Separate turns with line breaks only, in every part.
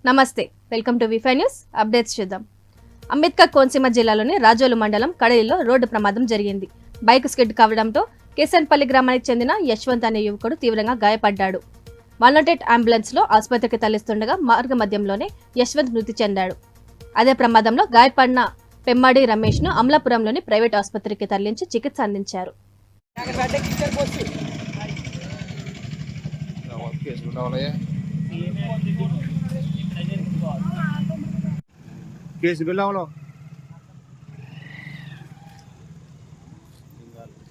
నమస్తే, welcome to వి5 news updates. చూద్దాం. అంబేద్కర్ కోనసీమ జిల్లాలోని రాజోలు మండలం కడలిలో రోడ్డు ప్రమాదం జరిగింది. బైక్ స్కిడ్ కావడంతో కేసన్పల్లి గ్రామానికి చెందిన యశ్వంత్ అనే యువకుడు తీవ్రంగా గాయపడ్డాడు. 108 అంబులెన్స్ లో ఆసుపత్రికి తరలిస్తుండగా మార్గ మధ్యంలోనే యశ్వంత్ మృతి చెందాడు. అదే ప్రమాదంలో గాయపడిన పెమ్మాడి రమేష్ ను అమలాపురంలోని ప్రైవేట్ ఆసుపత్రికి తరలించి చికిత్స అందించారు.
కేసు బిల్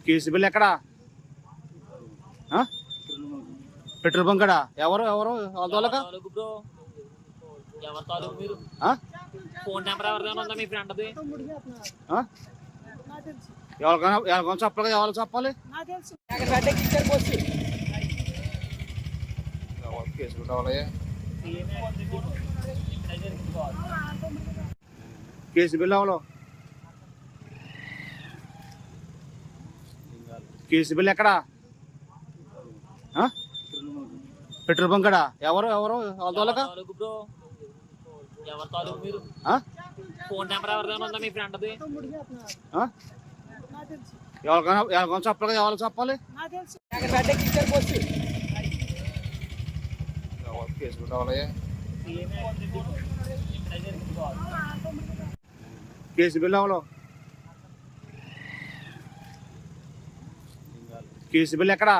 కేసు బిల్ ఎక్కడా? పెట్రోల్ బంక్ కడా? ఎవరు ఎవరికైనా చెప్పాలి, ఎవరు చెప్పాలి? Case bill case bill case bill ఎక్కడా? పెట్రోల్ బంక్ కడా? ఎవరు ఎవరికైనా చెప్పాలి, ఎవరు చెప్పాలి? Case bill case bill case bill ఎక్కడా?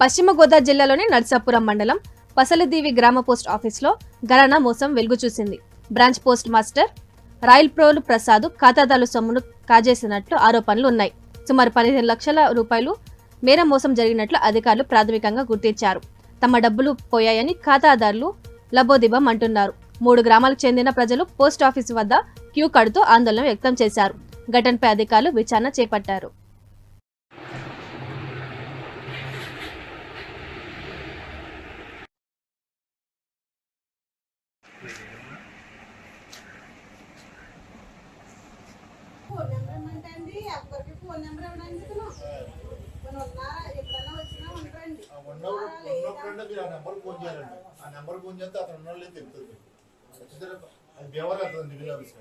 పశ్చిమ గోదావరి జిల్లాలోని నర్సాపురం మండలం పసలదీవి గ్రామ పోస్ట్ ఆఫీసులో గణన మోసం వెలుగు చూసింది. బ్రాంచ్ పోస్ట్ మాస్టర్ రాయల్ప్రోలు ప్రసాద్ ఖాతాదారుల సొమ్మును కాజేసినట్లు ఆరోపణలు ఉన్నాయి. సుమారు 15 లక్షల రూపాయలు మేర మోసం జరిగినట్లు అధికారులు ప్రాథమికంగా గుర్తించారు. తమ డబ్బులు పోయాయని ఖాతాదారులు లబోదిబం అంటున్నారు. 3 గ్రామాలకు చెందిన ప్రజలు పోస్ట్ ఆఫీసు వద్ద క్యూ కడుతూ ఆందోళన వ్యక్తం చేశారు. ఘటనపై అధికారులు విచారణ చేపట్టారు.
ఫోన్ చేస్తే అతను ఉన్నోళ్ళే తెలుస్తుంది. అది బేవర్ అవుతుంది. బిల్ ఆఫీస్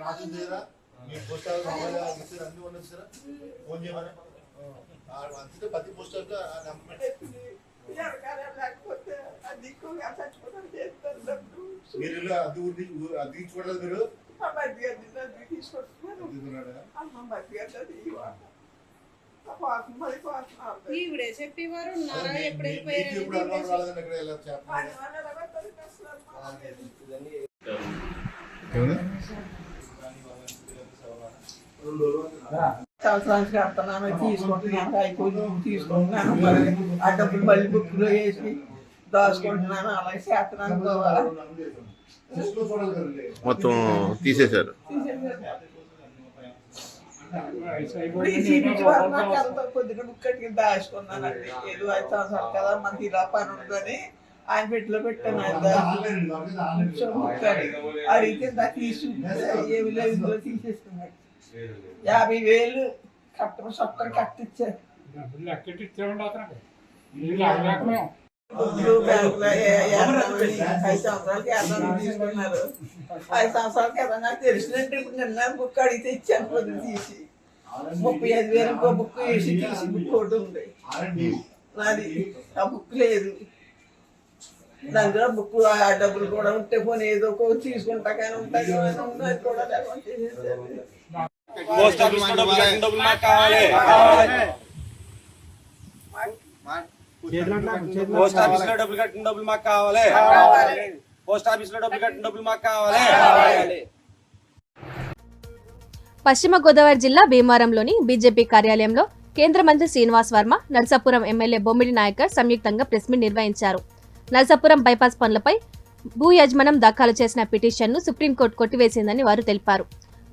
రాసిందిరా మీ పోస్ట్ ఆఫీస్ అన్ని ఉండొచ్చురా ఫోన్ చేయమని అంతే. ప్రతి పోస్ట్ ఆఫీస్ ఆ నెంబర్ మీరు అది చూడలేదు. మీరు తీసుకుంటున్నారా?
చెప్పేవారు సంవత్సరానికి కడుతున్నాను, తీసుకుంటున్నాను, అయిపోయి తీసుకుంటున్నాను, ఆ డబ్బులు మళ్ళీ బుక్లో వేసి దాచుకుంటున్నాను, అలాగే చేస్తున్నాను.
మొత్తం తీసేశారు.
కొద్దిగా బుక్ కట్టి దాచుకున్నానండి. ఏదో 5 సంవత్సరాలు కదా మనకి ఇలా పని ఉందని ఆయన పెట్టిలో పెట్టాను. అడిగితే దాకా తీసి ఏమి లేదు, ఇందులో తీసేస్తున్నాడు. 50,000 కట్టడం సొట్టం కట్టించారు. బ్యాంకులో 5 సంవత్సరాలకి ఎర్ర తీసుకున్నారు. 5 సంవత్సరాలకి ఎర్ర నాకు తెలిసినట్టు ఇప్పుడు నిన్న బుక్ అడిగితే ఇచ్చాను. పొద్దున తీసి 35,000 ఇంకో బుక్ వేసి తీసి బుక్ ఒకటి ఉంది నాది. ఆ బుక్ లేదు. దాంట్లో బుక్ ఆ డబ్బులు కూడా ఉంటే పోనీ ఏదో తీసుకుంటా కానీ ఉంటాయి కూడా లేకుండా
పోస్ట్ ఆఫీస్ లో డబ్బులు మాకు కావాలి. పోస్ట్ ఆఫీస్ లో డబ్బులు కట్టిన డబ్బులు మాకు కావాలి. పోస్ట్ ఆఫీస్ లో డబ్బులు కట్టిన డబ్బులు మాకు కావాలి.
పశ్చిమ గోదావరి జిల్లా భీమవరంలోని బీజేపీ కార్యాలయంలో కేంద్ర మంత్రి శ్రీనివాస్ వర్మ, నర్సాపురం ఎమ్మెల్యే బొమ్మిడి నాయకర్ సంయుక్తంగా ప్రెస్ మీట్ నిర్వహించారు. నర్సాపురం బైపాస్ పనులపై భూ యజమానం దాఖలు చేసిన పిటిషన్ను సుప్రీంకోర్టు కొట్టివేసిందని వారు తెలిపారు.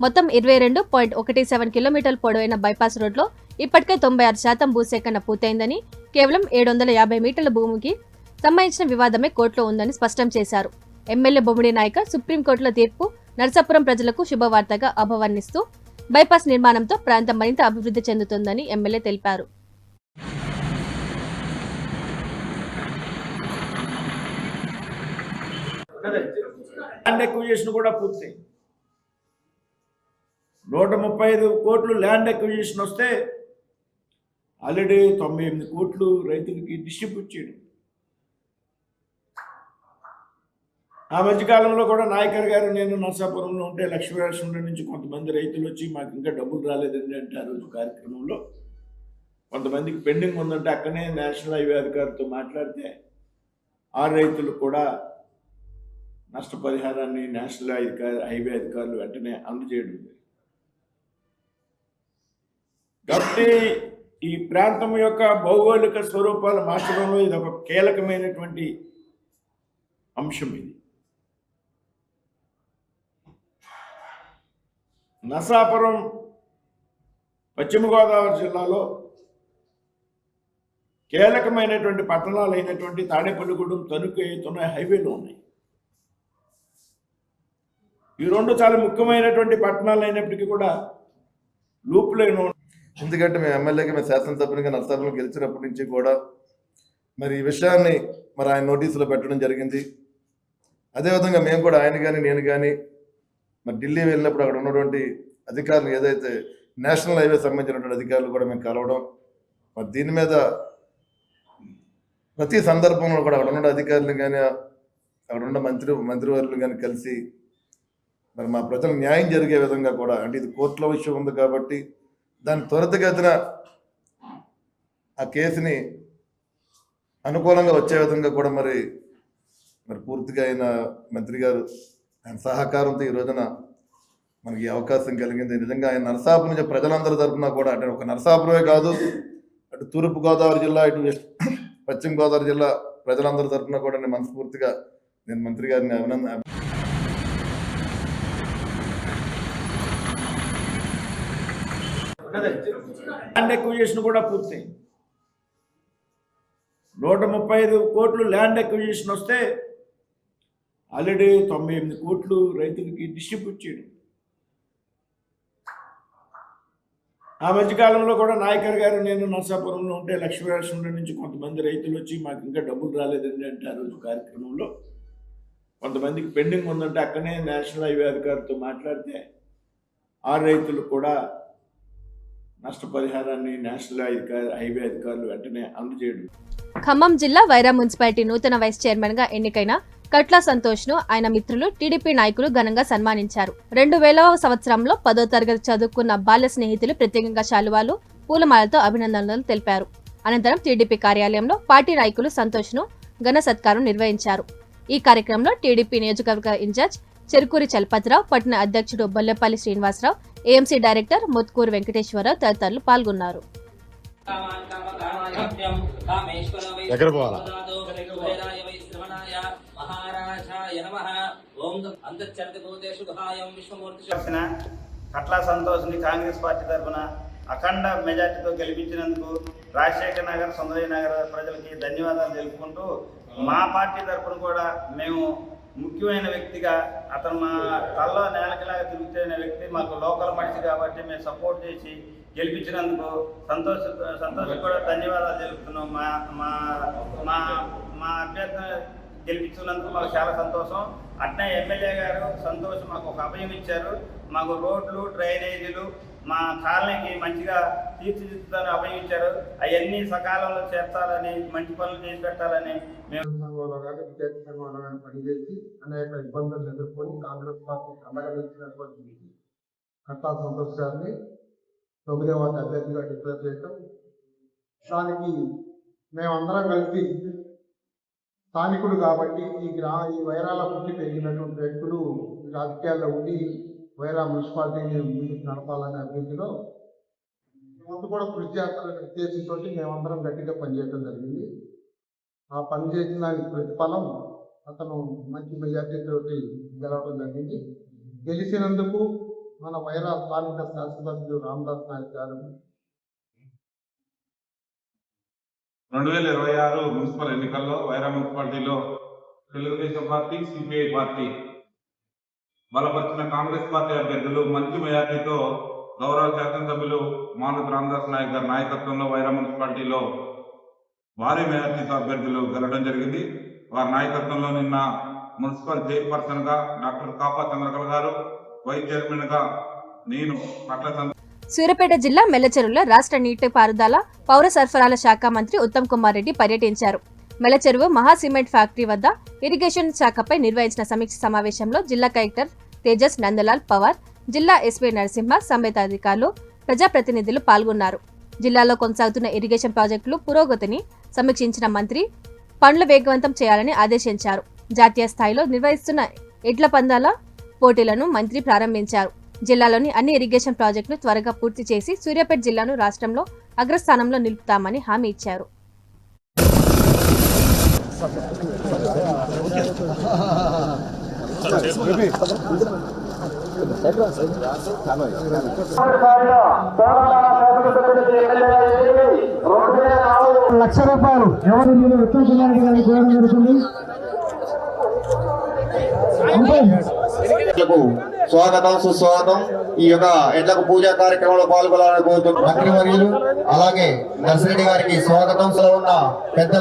మొత్తం 22.17 కిలోమీటర్ల పొడవైన బైపాస్ రోడ్లో ఇప్పటికే 96% భూసేకరణ పూర్తయిందని, కేవలం 750 మీటర్ల భూమికి సంబంధించిన వివాదమే కోర్టులో ఉందని స్పష్టం చేశారు. ఎమ్మెల్యే బొమ్మిడి నాయకర్ సుప్రీంకోర్టులో తీర్పు నర్సాపురం ప్రజలకు శుభవార్తగా అభివర్ణిస్తూ బైపాస్ నిర్మాణంతో ప్రాంతం మరింత అభివృద్ధి చెందుతుందని ఎమ్మెల్యే తెలిపారు.
ల్యాండ్ ఎక్విజిషన్ కూడా పూర్తయింది. 135 కోట్లు ల్యాండ్ ఎక్విజిషన్ వస్తే ఆల్రెడీ 98 కోట్లు రైతులకి డిస్ట్రిబ్యూట్ చేయడం. ఆ మధ్యకాలంలో కూడా నాయకర్ గారు నేను నరసాపురంలో ఉంటే లక్ష్మీనరసింహ నుంచి కొంతమంది రైతులు వచ్చి మాకు ఇంకా డబ్బులు రాలేదండి అంటే ఆ రోజు కార్యక్రమంలో కొంతమందికి పెండింగ్ ఉందంటే అక్కడనే నేషనల్ హైవే అధికారితో మాట్లాడితే ఆ రైతులు కూడా నష్టపరిహారాన్ని నేషనల్ హైవే అధికారులు వెంటనే అందజేయడం. కాబట్టి ఈ ప్రాంతం యొక్క భౌగోళిక స్వరూపాలు మార్చడంలో ఇది ఒక కీలకమైనటువంటి అంశం. ఇది నరసాపురం పశ్చిమ గోదావరి జిల్లాలో కీలకమైనటువంటి పట్టణాలు అయినటువంటి తాడేపల్లిగూడెం, తణుకు అవుతున్న హైవేలు ఉన్నాయి. ఈ రెండు చాలా ముఖ్యమైనటువంటి పట్టణాలు అయినప్పటికీ కూడా లూప్ లైన్.
ఎందుకంటే మేము ఎమ్మెల్యేగా మేము శాసనసభ్యునిగా నరసాపురం గెలిచినప్పటి నుంచి కూడా మరి ఈ విషయాన్ని మరి ఆయన నోటీసులో పెట్టడం జరిగింది. అదేవిధంగా మేము కూడా ఆయన కానీ నేను కానీ మరి ఢిల్లీ వెళ్ళినప్పుడు అక్కడ ఉన్నటువంటి అధికారులు ఏదైతే నేషనల్ హైవే సంబంధించినటువంటి అధికారులు కూడా మేము కలవడం, మరి దీని మీద ప్రతి సందర్భంలో కూడా అక్కడ ఉన్న అధికారులు కానీ అక్కడ ఉన్న మంత్రివర్యులు కానీ కలిసి మరి మా ప్రజలకు న్యాయం జరిగే విధంగా కూడా, అంటే ఇది కోర్టులో విషయం ఉంది కాబట్టి దాని త్వరితగతిన ఆ కేసుని అనుకూలంగా వచ్చే విధంగా కూడా మరి పూర్తిగా ఆయన మంత్రి గారు ఆయన సహకారంతో ఈ రోజున మనకి అవకాశం కలిగింది. నిజంగా ఆయన నరసాపురం నుంచి ప్రజలందరి తరఫున కూడా, అంటే ఒక నరసాపురమే కాదు, అటు తూర్పు గోదావరి జిల్లా, ఇటు పశ్చిమ గోదావరి జిల్లా ప్రజలందరి తరఫున కూడా నేను మనస్ఫూర్తిగా నేను మంత్రి గారిని
ల్యాండ్ ఎక్విజిషన్ కూడా పూర్తయింది. 135 కోట్లు ల్యాండ్ ఎక్విజిషన్ వస్తే ఆల్రెడీ 98 కోట్లు రైతులకి డిస్ట్రిబ్యూట్ చేయడం. ఆ మధ్యకాలంలో కూడా నాయకర్ గారు నేను నరసాపురంలో ఉంటే లక్ష్మీనరసింహ నుంచి కొంతమంది రైతులు వచ్చి మాకు ఇంకా డబ్బులు రాలేదండి అంటే ఆ రోజు కార్యక్రమంలో కొంతమందికి పెండింగ్ ఉందంటే అక్కడనే నేషనల్ హైవే అధికారితో మాట్లాడితే ఆ రైతులు కూడా నష్టపరిహారాన్ని నేషనల్ హైవే అధికారులు వెంటనే అందజేయడం.
ఖమ్మం జిల్లా వైరా మున్సిపాలిటీ నూతన వైస్ చైర్మన్ గా ఎన్నికైన కట్ల సంతోష్ ను ఆయన మిత్రులు టీడీపీ నాయకులు ఘనంగా సన్మానించారు. 2000వ సంవత్సరంలో 10వ తరగతి చదువుకున్న బాల్య స్నేహితులు ప్రత్యేకంగా శాలువాలు, పూలమాలతో అభినందనలు తెలిపారు. అనంతరం టీడీపీ కార్యాలయంలో పార్టీ నాయకులు సంతోష్ ను ఘన సత్కారం నిర్వహించారు. ఈ కార్యక్రమంలో టీడీపీ నియోజకవర్గ ఇన్ఛార్జ్ చెరుకూరి చలపతిరావు, పట్టణ అధ్యక్షుడు బొల్లెపల్లి శ్రీనివాసరావు, ఏఎంసీ డైరెక్టర్ ముత్కూరు వెంకటేశ్వరరావు తదితరులు పాల్గొన్నారు.
ఎక్కడ పోవాలా?
కట్లా సంతోష్ని కాంగ్రెస్ పార్టీ తరఫున అఖండ మెజార్టీతో గెలిపించినందుకు రాజశేఖర్ నగర్, సుందరయ్య నగర్ ప్రజలకి ధన్యవాదాలు తెలుపుకుంటూ, మా పార్టీ తరఫున కూడా మేము ముఖ్యమైన వ్యక్తిగా, అతను మా తల్లో నేలకిలాగా తిరుగుతున్న వ్యక్తి, మాకు లోకల్ మనిషి కాబట్టి మేము సపోర్ట్ చేసి గెలిపించినందుకు సంతోష్ కూడా ధన్యవాదాలు తెలుపుతున్నాం. మా మా మా మా అభ్యర్థిని గెలిపించినందుకు మాకు చాలా సంతోషం. అట్నే ఎమ్మెల్యే గారు సంతోష్ మాకు ఒక అభయం ఇచ్చారు. మాకు రోడ్లు, డ్రైనేజీలు, మా కాలనీకి మంచిగా తీర్చిదిద్దుతారని అభయం ఇచ్చారు. అవన్నీ సకాలంలో చేర్చాలని, మంచి పనులు చేసి పెట్టాలని మేము
పనిచేసి అనేక ఇబ్బందులు ఎదుర్కొని కాంగ్రెస్ పార్టీ కలగలిసినటువంటి కట్టా సంతోష్ గారిని 9వ వార్డు అభ్యర్థిగా డిక్లేర్ చేయటం, దానికి మేమందరం కలిసి స్థానికుడు కాబట్టి ఈ వైరాల పుట్టి పెరిగినటువంటి వ్యక్తులు రాజకీయాల్లో ఉండి వైరా మున్సిపాలిటీని ముందుకు నడపాలనే అభివృద్ధిలో ముందు కూడా కృషి చేస్తారనే ఉద్దేశంతో మేమందరం గట్టిగా పనిచేయడం జరిగింది. ఆ పనిచేసిన దానికి ప్రతిఫలం అతను మంచి మెజార్టీతో గెలవడం జరిగింది. గెలిచినందుకు మన వైరా స్థానిక శాసనసభ్యులు రామదాస్ నాయక్ గారు
2026 మున్సిపల్ ఎన్నికల్లో వైరా మున్సిపాలిటీలో తెలుగుదేశం పార్టీ, సిపిఐ పార్టీ బలపరిచిన కాంగ్రెస్ పార్టీ అభ్యర్థులు మంచి మెజార్టీతో గౌరవ శాసనసభ్యులు మానవ రామదాస్ నాయక్ గారి నాయకత్వంలో వైరా మున్సిపాలిటీలో భారీ మెజార్టీతో అభ్యర్థులు గెలవడం జరిగింది. వారి నాయకత్వంలో నిన్న మున్సిపల్ చైర్పర్సన్ గా డాక్టర్ కాపా చంద్రకళ గారు, వైస్ చైర్మన్ గా నేను కట్ల
సూర్యాపేట జిల్లా మెల్లచెరువులో రాష్ట్ర నీటిపారుదల పౌర సరఫరాల శాఖ మంత్రి ఉత్తమ్ కుమార్ రెడ్డి పర్యటించారు. మెల్లచెరువు మహా సిమెంట్ ఫ్యాక్టరీ వద్ద ఇరిగేషన్ శాఖపై నిర్వహించిన సమీక్ష సమావేశంలో జిల్లా కలెక్టర్ తేజస్ నందలాల్ పవార్, జిల్లా ఎస్పీ నరసింహ సంబంధిత అధికారులు, ప్రజాప్రతినిధులు పాల్గొన్నారు. జిల్లాలో కొనసాగుతున్న ఇరిగేషన్ ప్రాజెక్టులు పురోగతిని సమీక్షించిన మంత్రి పనులు వేగవంతం చేయాలని ఆదేశించారు. జాతీయ స్థాయిలో నిర్వహిస్తున్న ఎడ్ల పందాల పోటీలను మంత్రి ప్రారంభించారు. జిల్లాలోని అన్ని ఇరిగేషన్ ప్రాజెక్టులు త్వరగా పూర్తి చేసి సూర్యాపేట జిల్లాను రాష్ట్రంలో అగ్రస్థానంలో నిలుపుతామని హామీ ఇచ్చారు.
₹1,00,000 ఎవరి మీద ఉత్తమ్ కుమార్ రెడ్డి గారికి ఇవ్వడం జరుగుతుంది.
స్వాగతం, సుస్వాగతం. ఈ యొక్క ఎడ్లకు పూజా కార్యక్రమంలో పాల్గొనాలని కోరుతున్న మంత్రివర్యులు అలాగే నర్సిరెడ్డి గారికి స్వాగతం. ఉన్న పెద్ద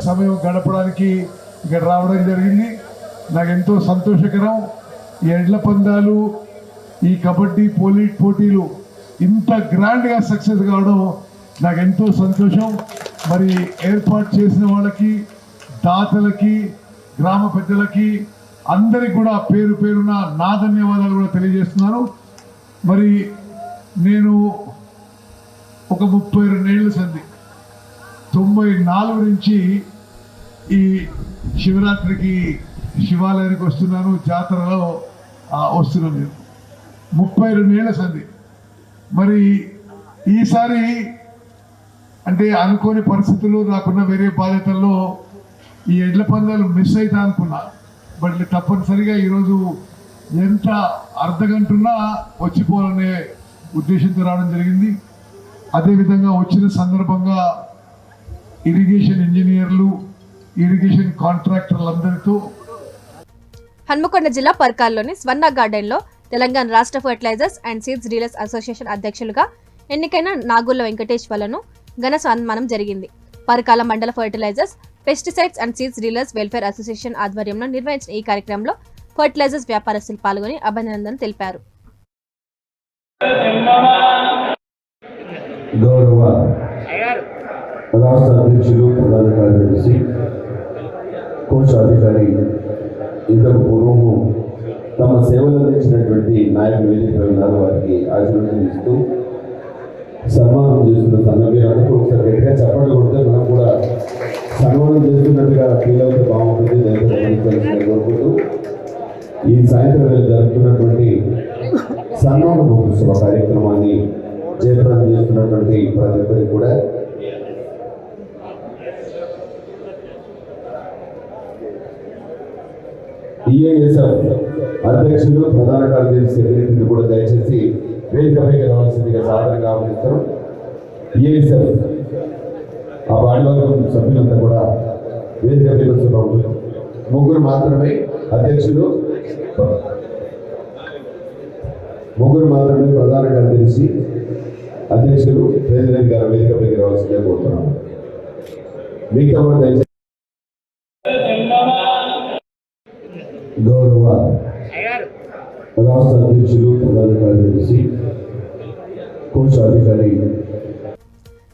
సమయం గడపడానికి ఇక్కడ రావడం జరిగింది. నాకు ఎంతో సంతోషకరం. ఈ ఎడ్ల పందాలు, ఈ కబడ్డీ పోటీలు ఇంత గ్రాండ్గా సక్సెస్ కావడం నాకు ఎంతో సంతోషం. మరి ఏర్పాటు చేసిన వాళ్ళకి, దాతలకి, గ్రామ పెద్దలకి అందరికి కూడా పేరు పేరున నా ధన్యవాదాలు కూడా తెలియజేస్తున్నాను. మరి నేను ఒక 32 ఏళ్ళ సంది 94 నుంచి ఈ శివరాత్రికి శివాలయానికి వస్తున్నాను, జాతరలో వస్తున్నాను. నేను 32 ఏళ్ళ సంది. మరి ఈసారి అంటే అనుకోని పరిస్థితుల్లో నాకున్న వేరే బాధ్యతల్లో ఈ ఎడ్ల పందాలు మిస్ అవుతా అనుకున్నా. బట్ తప్పనిసరిగా ఈరోజు ఎంత అర్ధగంటున్నా వచ్చిపోవాలనే ఉద్దేశంతో రావడం జరిగింది. అదేవిధంగా వచ్చిన సందర్భంగా ఇరిగేషన్ ఇంజనీర్లు, ఇరిగేషన్ కాంట్రాక్టర్లందరితో
హన్మకొండ జిల్లా పర్కాల్లోని స్వర్ణ గార్డెన్లో తెలంగాణ రాష్ట్ర fertilizers and seeds dealers association అధ్యక్షులుగా ఎన్నికైన నాగుళ్ల వెంకటేశ్వర్లను ఘన సన్మానం జరిగింది. పర్కాల మండల fertilizers, pesticides and seeds dealers welfare association ఆధ్వర్యంలో నిర్వహించిన ఈ కార్యక్రమంలో ఫర్టిలైజర్స్ వ్యాపారస్తులు పాల్గొని అభినందనలు తెలిపారు.
గౌరవ రాష్ట్ర అధ్యక్షులు, ప్రధాన కార్యదర్శి, కోశాధికారి ఇంతకు పూర్వము తమ సేవలు అందించినటువంటి నాయకులు వేదికపై ఉన్నారు. వారికి ఆశీర్వదిస్తూ సన్మానం చేస్తున్న సందర్భంగా ఒకసారి గట్టిగా చప్పట్లు కొడితే మనం కూడా సన్మానం చేస్తున్నట్టుగా ఫీల్ అవుతే బాగుంటుంది. దయచేసి కోరుకుంటూ ఈ సాయంత్రం వేళ జరుగుతున్నటువంటి సన్మాన మహోత్సవ కార్యక్రమాన్ని జయప్రదం చేస్తున్నటువంటి ప్రతి ఒక్కరికి కూడా ఈఏఎస్ఎఫ్ అధ్యక్షులు, ప్రధాన కార్యదర్శి, సెక్రటరీలు కూడా దయచేసి వేదికపైకి రావాల్సిందిగా సాధారణంగా ఆహ్వానిస్తారు. ఈఏఎస్ఎఫ్ ఆ బాడీవర్గం సభ్యులంతా కూడా వేదికపైకి వస్తున్నారు. ముగ్గురు మాత్రమే అధ్యక్షులు, ముగ్గురు మాత్రమే ప్రధాన కార్యదర్శి, అధ్యక్షులు, ప్రెసిడెంట్ గారు వేదికపైకి రావాల్సిందిగా కోరుతున్నాము. మిగతా కూడా దయచేసి గౌరవ రాష్ట్ర అధ్యక్షులు, ప్రధాన కార్యదర్శి, కోశాధికారి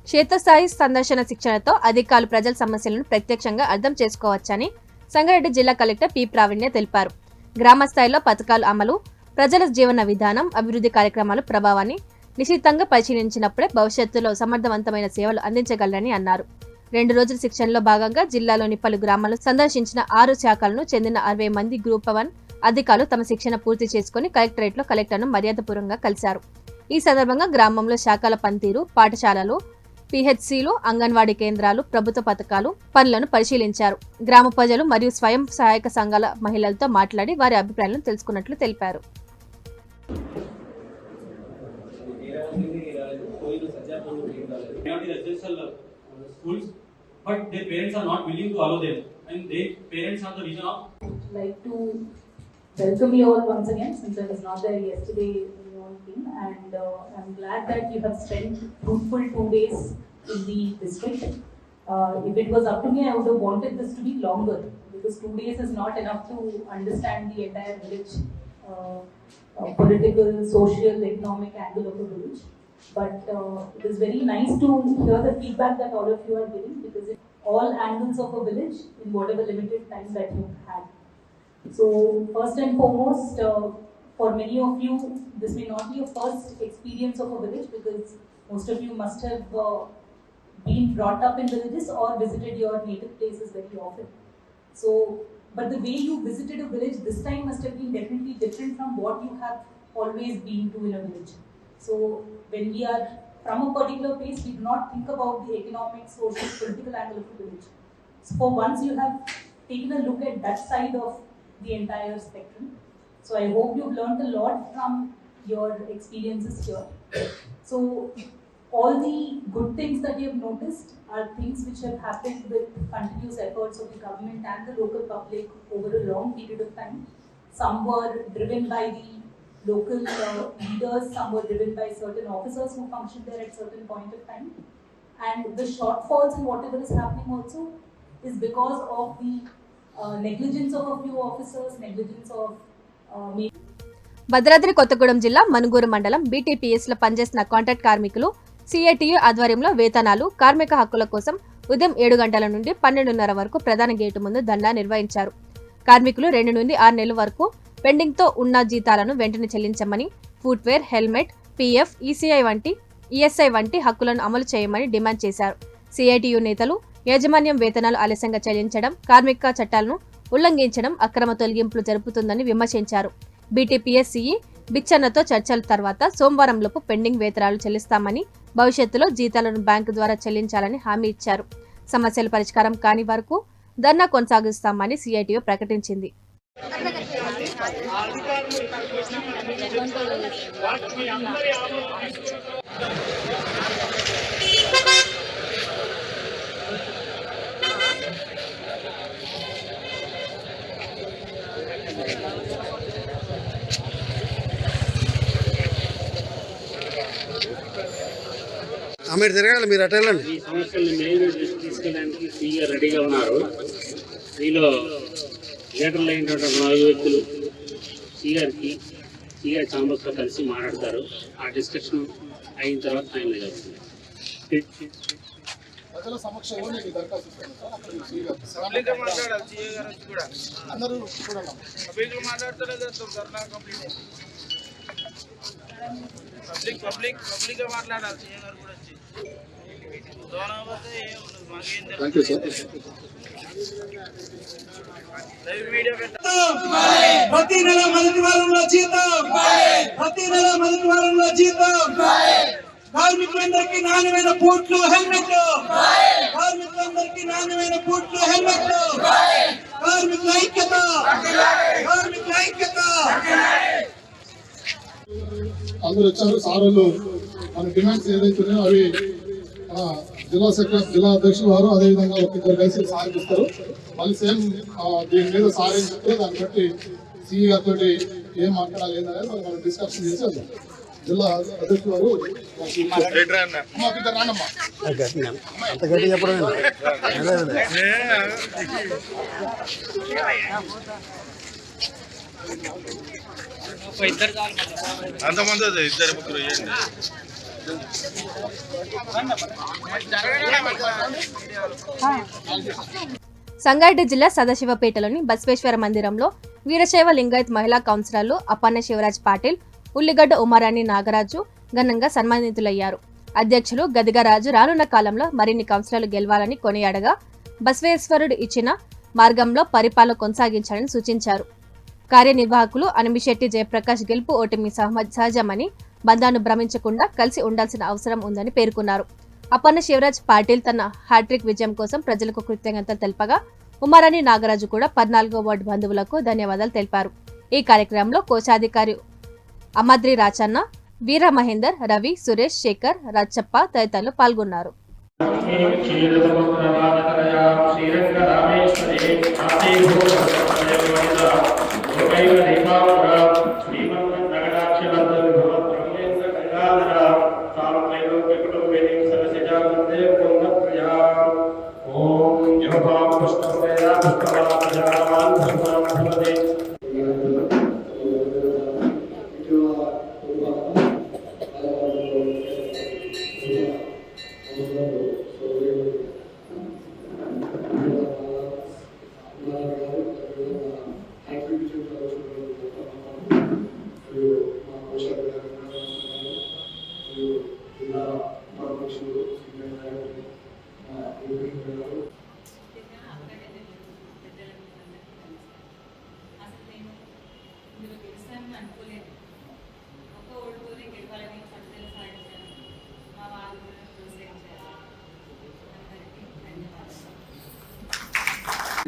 క్షేత్రస్థాయి సందర్శన శిక్షణతో అధికారులు ప్రజల సమస్యలను ప్రత్యక్షంగా అర్థం చేసుకోవచ్చని సంగారెడ్డి జిల్లా కలెక్టర్ పి ప్రావీణ్య తెలిపారు. గ్రామ స్థాయిలో పథకాల అమలు, ప్రజల జీవన విధానం, అభివృద్ధి కార్యక్రమాల ప్రభావాన్ని నిశితంగా పరిశీలించినప్పుడే భవిష్యత్తులో సమర్థవంతమైన సేవలు అందించగలరని అన్నారు. 2 రోజుల శిక్షణలో భాగంగా జిల్లాలోని పలు గ్రామాలను సందర్శించిన 6 శాఖలను చెందిన 60 మంది గ్రూప్ 1 అధికారులు తమ శిక్షణ పూర్తి చేసుకుని కలెక్టరేట్లో కలెక్టర్ను మర్యాదపూర్వకంగా కలిశారు. ఈ సందర్భంగా గ్రామంలో శాఖల పనితీరు, పాఠశాలలు, పిహెచ్సిలు, అంగన్వాడీ కేంద్రాలు, ప్రభుత్వ పథకాలు, పనులను పరిశీలించారు. గ్రామ ప్రజలు మరియు స్వయం సహాయక సంఘాల మహిళలతో మాట్లాడి వారి అభిప్రాయాలను తెలుసుకున్నట్లు తెలిపారు.
But their parents are not willing to allow them, and their parents are the reason of.
Like to welcome you all once again, since I was not there yesterday in your team, and I'm glad that you have spent fruitful 2 days in the district. If it was up to me, I would have wanted this to be longer, because 2 days is not enough to understand the entire village, political, social, economic angle of the village. But it is very nice to hear the feedback that all of you are giving, because it's all angles of a village in whatever limited time that you had. So first and foremost, for many of you, this may not be a first experience of a village, because most of you must have been brought up in villages or visited your native places very often. So, but the way you visited a village this time must have been definitely different from what you have always been to in a village. So when we are from a particular place, we do not think about the economic, social, political angle of the village. So for once you have taken a look at that side of the entire spectrum. So I hope you've learned a lot from your experiences here. So all the good things that you have noticed are things which have happened with continuous efforts of the government and the local public over a long period of time. Some were driven by the local leaders, some were driven by certain officers who functioned there at certain point of time. And the shortfalls in whatever is happening also is because of the negligence of a few officers, negligence of
Bhadradri Kothagudem జిల్లా మనుగూరు మండలం BTPS లో పనిచేస్తున్న contract కార్మికులు CITU ఆధ్వర్యంలో వేతనాలు, కార్మిక హక్కుల కోసం ఉదయం 7 గంటల నుండి 12:30 వరకు ప్రధాన గేటు ముందు ధర్నా నిర్వహించారు. కార్మికులు 2 నుండి 6 నెలల వరకు పెండింగ్ తో ఉన్న జీతాలను వెంటనే చెల్లించమని, ఫుట్వేర్, హెల్మెట్, పీఎఫ్, ఈఎస్ఐ వంటి హక్కులను అమలు చేయమని డిమాండ్ చేశారు. సిఐటియు నేతలు యాజమాన్యం వేతనాలు ఆలస్యంగా చెల్లించడం, కార్మిక చట్టాలను ఉల్లంఘించడం, అక్రమ తొలగింపులు జరుపుతుందని విమర్శించారు. బీటీపీఎస్ సిఈ బిచ్చన్నతో చర్చల తర్వాత సోమవారంలోపు పెండింగ్ వేతనాలు చెల్లిస్తామని, భవిష్యత్తులో జీతాలను బ్యాంకు ద్వారా చెల్లించాలని హామీ ఇచ్చారు. సమస్యల పరిష్కారం కాని వరకు ధర్నా కొనసాగిస్తామని సిఐటియు ప్రకటించింది.
మీరు తిరగాలి, మీరు అటు వెళ్ళండి.
ఈ సమస్యలు మెయిన్ తీసుకెళ్ళడానికి సీగా రెడీగా ఉన్నారు. దీనిలో లీడర్లు అయినటువంటి 4 వ్యక్తులు సీఆర్ ఛాంబర్స్లో కలిసి మాట్లాడతారు. ఆ డిస్కషన్ అయిన తర్వాత ఫైనల్ అవుతుంది.
ప్రతి నెల మొదటి వారంలో జీతం, కార్మికులందరికీ నాణ్యమైన బూట్లు, హెల్మెట్, కార్మికులందరికీ నాణ్యమైన బూట్లు, హెల్మెట్, కార్మికుల ఐక్యత.
అందరూ వచ్చారు. సార్లు మన డిమాండ్స్ ఏదైతున్నాయో అవి జిల్లా అధ్యక్షులు వారు అదేవిధంగా ఇద్దరు కలిసి సాగిస్తారు. మళ్ళీ సేమ్ దీని మీద సార్ ఏం చెప్తే దాన్ని బట్టి సిఈ గారితో ఏం మాట్లాడాలి ఏంటనేది మనం డిస్కషన్ చేసి వెళ్దాం. జిల్లా అధ్యక్షులు వారు రానమ్మా
అంత గట్టి చెప్పడం
అంతమంది 2 ముగ్గురు
సంగారెడ్డి జిల్లా సదాశివపేటలోని బసవేశ్వర మందిరంలో వీరశైవ లింగాయత్ మహిళా కౌన్సిలర్లు అప్పన్న శివరాజ్ పాటిల్, ఉల్లిగడ్డ ఉమారాణి నాగరాజు ఘనంగా సన్మానితులయ్యారు. అధ్యక్షులు గదిగరాజు రానున్న కాలంలో మరిన్ని కౌన్సిలర్లు గెలవాలని కొనియాడగా బసవేశ్వరుడు ఇచ్చిన మార్గంలో పరిపాలన కొనసాగించాలని సూచించారు. కార్యనిర్వాహకులు అనిమిశెట్టి జయప్రకాష్ గెలుపు ఓటమి సహజమని బంధాన్ని భ్రమించకుండా కలిసి ఉండాల్సిన అవసరం ఉందని పేర్కొన్నారు. అపర్ణ శివరాజ్ పాటిల్ తన హ్యాట్రిక్ విజయం కోసం ప్రజలకు కృతజ్ఞతలు తెలపగా ఉమారాణి నాగరాజు కూడా 14వ వార్డు బంధువులకు ధన్యవాదాలు తెలిపారు. ఈ కార్యక్రమంలో కోశాధికారి అమద్రి రాచన్న, వీర మహేందర్, రవి, సురేష్, శేఖర్, రాచప్ప తదితరులు పాల్గొన్నారు.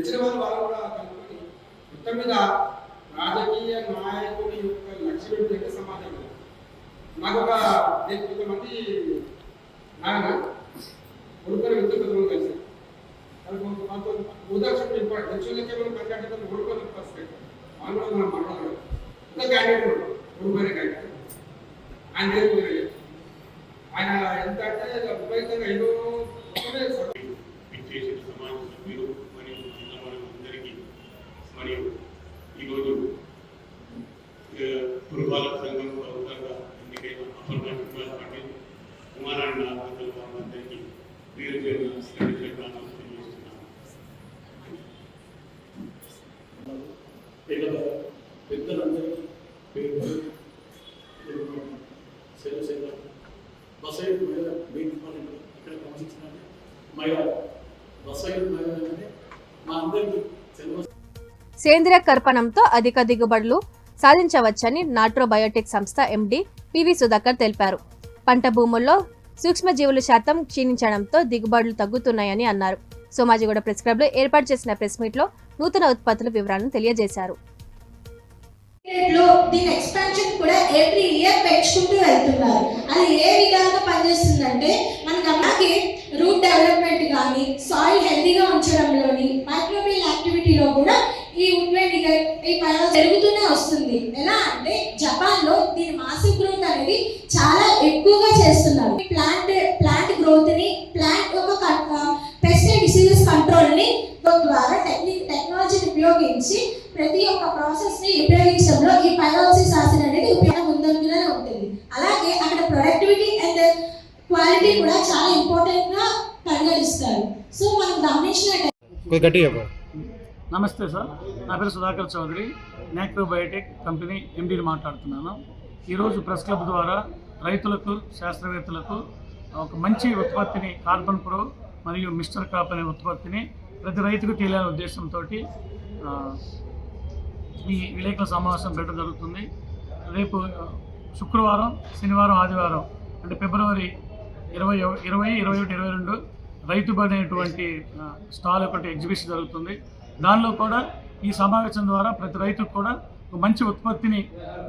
ఇచ్చిన వాళ్ళు కూడా కనుక్కొని మొత్తం మీద రాజకీయ నాయకుడి యొక్క లక్ష్యం ఏంటంటే సమాజం. నాకు ఒక కొంతమంది నాయన ఉడుకొని విద్యుత్తులు కలిసి ఉదాహరణ లక్ష్యాలకే మనం పనిచేయడం ఉడుకొని పర్సెంట్ వాళ్ళు కూడా మనం మాట్లాడలేదు. ఒక క్యాండిడేట్ ఉడుకునే క్యాండిడేట్ ఆయన ఎంత అంటే విపరీతంగా ఏదో
మరియు ఈరోజు పురపాలక సంఘం ప్రభుత్వంగా ఎన్నికైన అపర్ణ శివరాజ్ పాటిల్, ఉమారాణి నాగరాజు వారందరికీ పేరు పేరున తెలియజేస్తున్నాను. పెద్దలందరికీ పేరు సేవ బసైడ్ మహిళ మెయిన్ డిపార్ట్మెంట్ ఇక్కడ ప్రమోషించినారు. మహిళ బసైడ్ మహిళ అంటే మా అందరికీ సెలవు.
సేంద్రియ కర్పణంతో అధిక దిగుబడులు సాధించవచ్చని నాట్రో బయోటెక్ సంస్థ ఎండీ పివి సుధాకర్ తెలిపారు. పంట భూముల్లో సూక్ష్మజీవుల శాతం క్షీణించడంతో దిగుబడులు తగ్గుతున్నాయని అన్నారు. సోమాజిగూడ ప్రెస్ క్లబ్ లో ఏర్పాటు చేసిన ప్రెస్ మీట్ లో నూతన ఉత్పత్తుల వివరాలను తెలియజేశారు.
దీని ఎక్స్పాన్షన్ కూడా ఎవ్రీ ఇయర్ పెంచుకుంటూ వెళ్తున్నారు. అది ఏ విధంగా పనిచేస్తుందంటే మనకు అలాగే రూట్ డెవలప్మెంట్ కానీ సాయిల్ హెల్తీగా ఉంచడంలోని మైక్రోబియల్ యాక్టివిటీలో కూడా ఈ ఈ పెరుగుతూనే వస్తుంది. ఎలా అంటే జపాన్ లో దీని మాసివ్ గ్రోత్ అనేది చాలా ఎక్కువగా చేస్తున్నారు. ప్లాంట్ గ్రోత్ ని ప్లాంట్ యొక్క పెస్ట్ అండ్ డిసీజెస్ కంట్రోల్ ని ద్వారా టెక్నాలజీని ఉపయోగించి ప్రతి ఒక్క ప్రాసెస్ ని ఉపయోగించడంలో ఈ పైరాలసిస్ ఆసిడ్ అనేది ఉపయోగం ముందంజనే ఉంటుంది. అలాగే అక్కడ ప్రొడక్టివిటీ అండ్ క్వాలిటీ కూడా చాలా ఇంపార్టెంట్ గా పరిగణిస్తారు. సో మనం గమనించినట్టు.
నమస్తే సార్, నా పేరు సుధాకర్ చౌదరి, నాట్రో బయోటెక్ కంపెనీ ఎండీని మాట్లాడుతున్నాను. ఈరోజు ప్రెస్ క్లబ్ ద్వారా రైతులకు, శాస్త్రవేత్తలకు ఒక మంచి ఉత్పత్తిని కార్బన్ ప్రో మరియు మిస్టర్ క్రాప్ అనే ఉత్పత్తిని ప్రతి రైతుకు తెలియాలనే ఉద్దేశంతో ఈ విలేకరుల సమావేశం పెట్టడం జరుగుతుంది. రేపు శుక్రవారం, శనివారం, ఆదివారం అంటే ఫిబ్రవరి 20, 21, 22 రైతు బడి అనేటువంటి స్టాల్ ఒకటి ఎగ్జిబిషన్ జరుగుతుంది. దానిలో కూడా ఈ సమావేశం ద్వారా ప్రతి రైతుకు కూడా ఒక మంచి ఉత్పత్తిని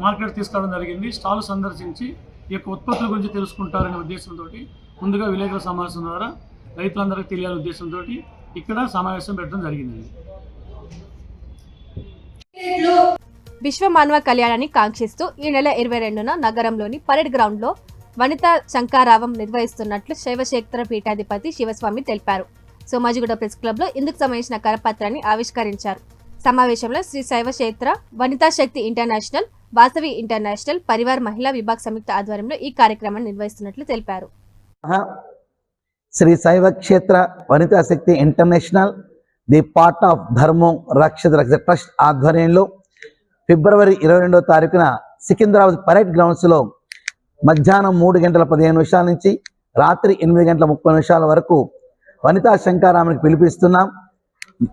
మార్కెట్ తీసుకురావడం జరిగింది. స్టాల్ సందర్శించి ఈ యొక్క ఉత్పత్తుల గురించి తెలుసుకుంటారనే ఉద్దేశంతో ముందుగా విలేకరుల సమావేశం ద్వారా రైతులందరికీ తెలియాలనే ఉద్దేశంతో ఇక్కడ సమావేశం పెట్టడం జరిగింది.
విశ్వ మానవ కళ్యాణాన్ని కాంక్షిస్తూ ఈ నెల 22న నగరంలోని పరేడ్ గ్రౌండ్ లో వనితా శంకారావం నిర్వహిస్తున్నట్లు శైవక్షేత్ర పీఠాధిపతి శివస్వామి తెలిపారు. సోమాజిగూడ ప్రెస్ క్లబ్ లో ఇందుకు సంబంధించిన కరపత్రాన్ని ఆవిష్కరించారు. సమావేశంలో శ్రీ శైవక్షేత్ర వనితా శక్తి ఇంటర్నేషనల్, వాసవి ఇంటర్నేషనల్, పరివార్ మహిళా విభాగ్ సంయుక్త ఆధ్వర్యంలో ఈ కార్యక్రమాన్ని నిర్వహిస్తున్నట్లు తెలిపారు.
శ్రీ శైవక్షేత్ర వనితా శక్తి ఇంటర్నేషనల్, ది పార్ట్ ఆఫ్ ధర్మం రక్షిత ట్రస్ట్ ఆధ్వర్యంలో ఫిబ్రవరి 22వ తారీఖున సికింద్రాబాద్ పరేడ్ గ్రౌండ్స్లో మధ్యాహ్నం 3:15 నుంచి రాత్రి 8:30 వరకు వనితా శంకారామానికి పిలిపిస్తున్నాం.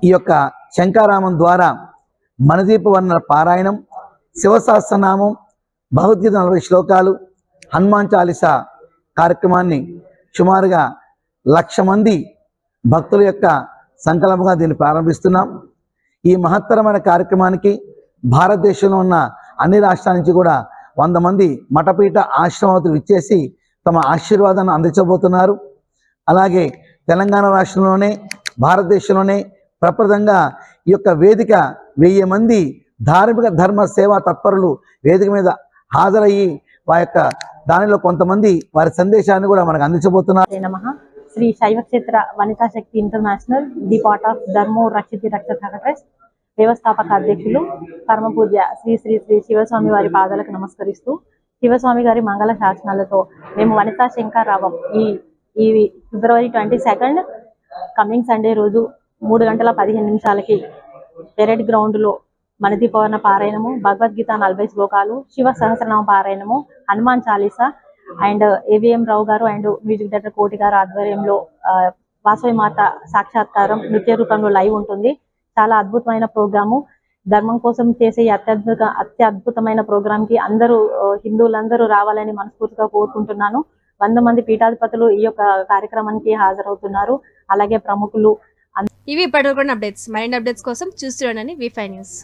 ఈ యొక్క శంకారామం ద్వారా మనదీప వర్ణన పారాయణం, శివసహస్రనామం, భగవద్గీత 40 శ్లోకాలు, హనుమాన్ చాలీసా కార్యక్రమాన్ని సుమారుగా 1,00,000 మంది భక్తుల యొక్క సంకల్పంగా దీన్ని ప్రారంభిస్తున్నాం. ఈ మహత్తరమైన కార్యక్రమానికి భారతదేశంలో ఉన్న అన్ని రాష్ట్రాల నుంచి కూడా 100 మంది మఠపీఠ ఆశ్రమవతులు ఇచ్చేసి తమ ఆశీర్వాదాన్ని అందించబోతున్నారు. అలాగే తెలంగాణ రాష్ట్రంలోనే భారతదేశంలోనే ప్రప్రదంగా ఈ యొక్క వేదిక 1000 మంది ధార్మిక ధర్మ సేవా తత్పరులు వేదిక మీద హాజరయ్యి వారి యొక్క దానిలో కొంతమంది వారి సందేశాన్ని కూడా మనకు అందించబోతున్నారు.
నమః. శ్రీ శైవ క్షేత్ర వనితా శక్తి ఇంటర్నేషనల్ ది పార్ట్ ఆఫ్ ధర్మో రక్షితి రక్షక ట్రస్ట్ వ్యవస్థాపక అధ్యక్షులు పరమ పూజ్య శ్రీ శ్రీ శ్రీ శివస్వామి వారి పాదాలకు నమస్కరిస్తూ శివస్వామి గారి మంగళ శాసనాలతో మేము వనితా శంకరావం ఈ ఫిబ్రవరి 22 కమింగ్ సండే రోజు 3:15 పెరేడ్ గ్రౌండ్లో మనదీపవర్ణ పారాయణము, భగవద్గీత 40 శ్లోకాలు, శివ సహస్రనామ పారాయణము, హనుమాన్ చాలీసా అండ్ ఏవిఎం రావు గారు అండ్ మ్యూజిక్ డైరెక్టర్ కోటి గారు ఆధ్వర్యంలో వాసవి మాత సాక్షాత్కారం నృత్య రూపంలో లైవ్ ఉంటుంది. చాలా అద్భుతమైన ప్రోగ్రాము. ధర్మం కోసం చేసే అత్యద్భుతమైన ప్రోగ్రామ్ కి అందరూ హిందువులందరూ రావాలని మనస్ఫూర్తిగా కోరుకుంటున్నాను. 100 మంది పీఠాధిపతులు ఈ యొక్క కార్యక్రమానికి హాజరవుతున్నారు. అలాగే ప్రముఖులు.
ఇవి ఇప్పటివరకు అప్డేట్స్. మరిన్ని అప్డేట్స్ కోసం చూస్తుండండి వి5 న్యూస్.